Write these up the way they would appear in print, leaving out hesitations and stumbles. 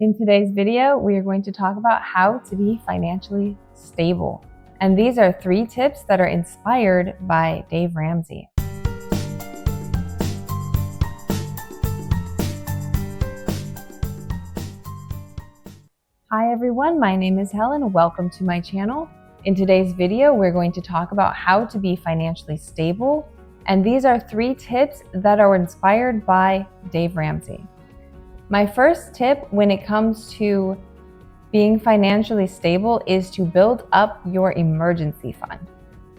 In today's video, we are going to talk about how to be financially stable. And these are 3 tips that are inspired by Dave Ramsey. Hi everyone, my name is Helen. Welcome to my channel. In today's video, we're going to talk about how to be financially stable. And these are 3 tips that are inspired by Dave Ramsey. My first tip when it comes to being financially stable is to build up your emergency fund.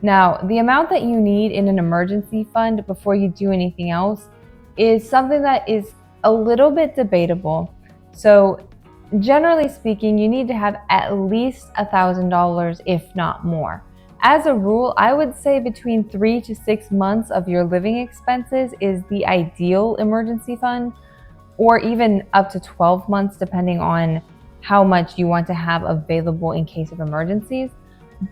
Now, the amount that you need in an emergency fund before you do anything else is something that is a little bit debatable. So, generally speaking, you need to have at least $1,000, if not more. As a rule, I would say between 3 to 6 months of your living expenses is the ideal emergency fund, or even up to 12 months, depending on how much you want to have available in case of emergencies.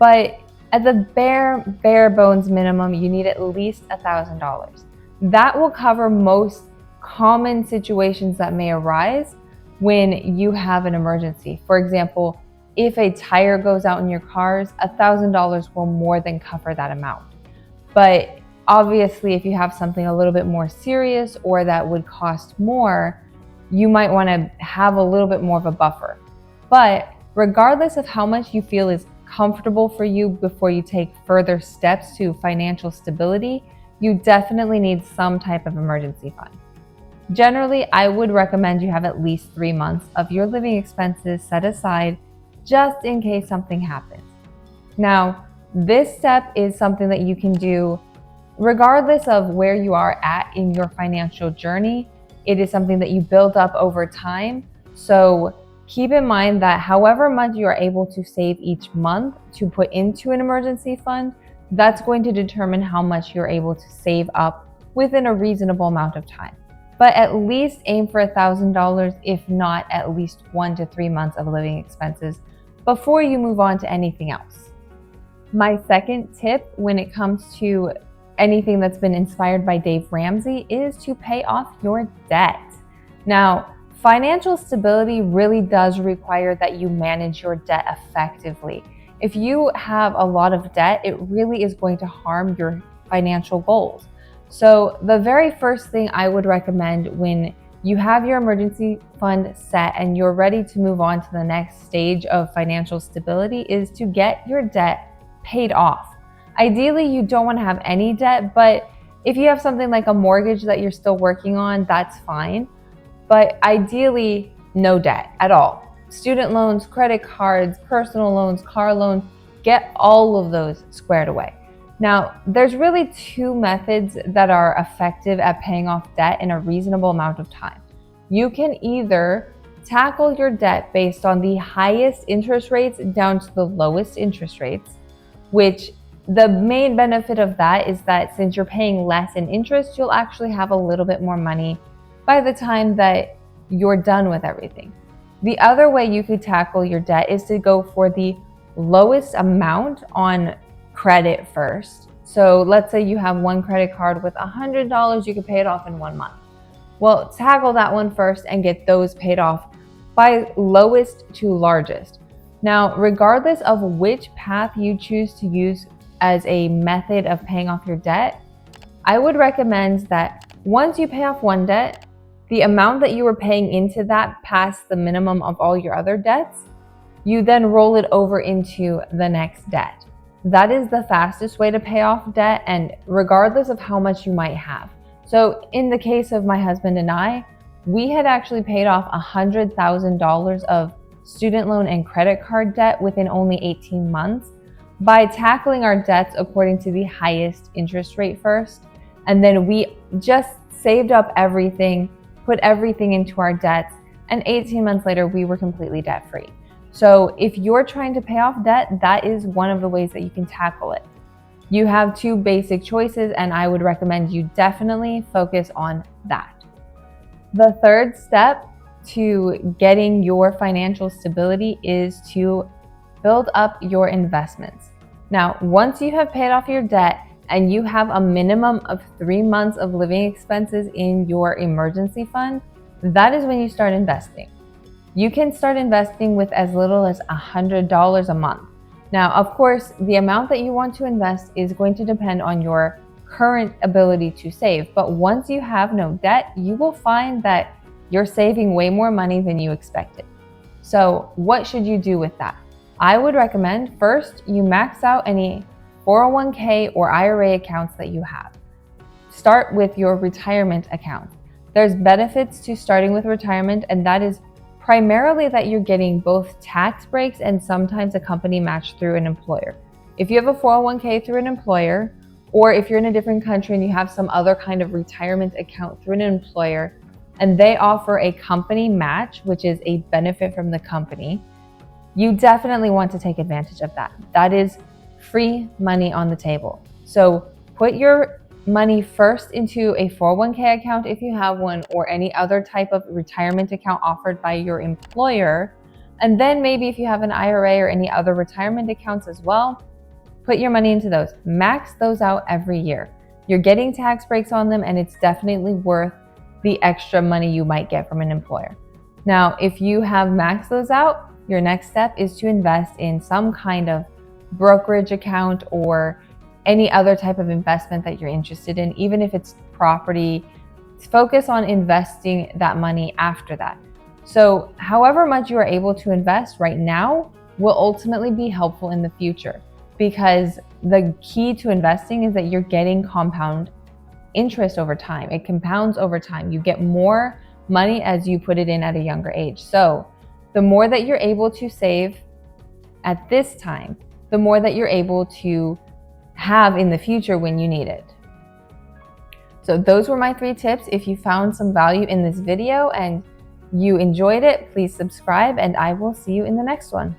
But at the bare bones minimum, you need at least $1,000. That will cover most common situations that may arise when you have an emergency. For example, if a tire goes out in your cars, $1,000 will more than cover that amount. But obviously, if you have something a little bit more serious or that would cost more, you might want to have a little bit more of a buffer. But regardless of how much you feel is comfortable for you before you take further steps to financial stability, you definitely need some type of emergency fund. Generally, I would recommend you have at least 3 months of your living expenses set aside just in case something happens. Now, this step is something that you can do regardless of where you are at in your financial journey. It is something that you build up over time. So keep in mind that however much you are able to save each month to put into an emergency fund, that's going to determine how much you're able to save up within a reasonable amount of time. But at least aim for $1,000, if not at least 1 to 3 months of living expenses before you move on to anything else. My second tip when it comes to anything that's been inspired by Dave Ramsey is to pay off your debt. Now, financial stability really does require that you manage your debt effectively. If you have a lot of debt, it really is going to harm your financial goals. So the very first thing I would recommend when you have your emergency fund set and you're ready to move on to the next stage of financial stability is to get your debt paid off. Ideally, you don't want to have any debt, but if you have something like a mortgage that you're still working on, that's fine. But ideally, no debt at all. Student loans, credit cards, personal loans, car loans, get all of those squared away. Now, there's really 2 methods that are effective at paying off debt in a reasonable amount of time. You can either tackle your debt based on the highest interest rates down to the lowest interest rates, which the main benefit of that is that since you're paying less in interest, you'll actually have a little bit more money by the time that you're done with everything. The other way you could tackle your debt is to go for the lowest amount on credit first. So let's say you have one credit card with $100, you could pay it off in 1 month. Well, tackle that one first and get those paid off by lowest to largest. Now, regardless of which path you choose to use as a method of paying off your debt, I would recommend that once you pay off one debt, the amount that you were paying into that past the minimum of all your other debts, you then roll it over into the next debt. That is the fastest way to pay off debt, and regardless of how much you might have. So in the case of my husband and I, we had actually paid off $100,000 of student loan and credit card debt within only 18 months by tackling our debts according to the highest interest rate first. And then we just saved up everything, put everything into our debts, and 18 months later, we were completely debt-free. So if you're trying to pay off debt, that is one of the ways that you can tackle it. You have 2 basic choices, and I would recommend you definitely focus on that. The third step to getting your financial stability is to build up your investments. Now, once you have paid off your debt and you have a minimum of 3 months of living expenses in your emergency fund, that is when you start investing. You can start investing with as little as $100 a month. Now, of course, the amount that you want to invest is going to depend on your current ability to save. But once you have no debt, you will find that you're saving way more money than you expected. So what should you do with that? I would recommend first you max out any 401k or IRA accounts that you have. Start with your retirement account. There's benefits to starting with retirement, and that is primarily that you're getting both tax breaks and sometimes a company match through an employer. If you have a 401k through an employer, or if you're in a different country and you have some other kind of retirement account through an employer, and they offer a company match, which is a benefit from the company, you definitely want to take advantage of that. That is free money on the table. So put your money first into a 401k account if you have one, or any other type of retirement account offered by your employer. And then maybe if you have an IRA or any other retirement accounts as well, put your money into those. Max those out every year. You're getting tax breaks on them, and it's definitely worth the extra money you might get from an employer. Now, if you have maxed those out, your next step is to invest in some kind of brokerage account or any other type of investment that you're interested in, even if it's property. Focus on investing that money after that. So however much you are able to invest right now will ultimately be helpful in the future, because the key to investing is that you're getting compound interest over time. It compounds over time. You get more money as you put it in at a younger age. So the more that you're able to save at this time, the more that you're able to have in the future when you need it. So those were my 3 tips. If you found some value in this video and you enjoyed it, please subscribe, and I will see you in the next one.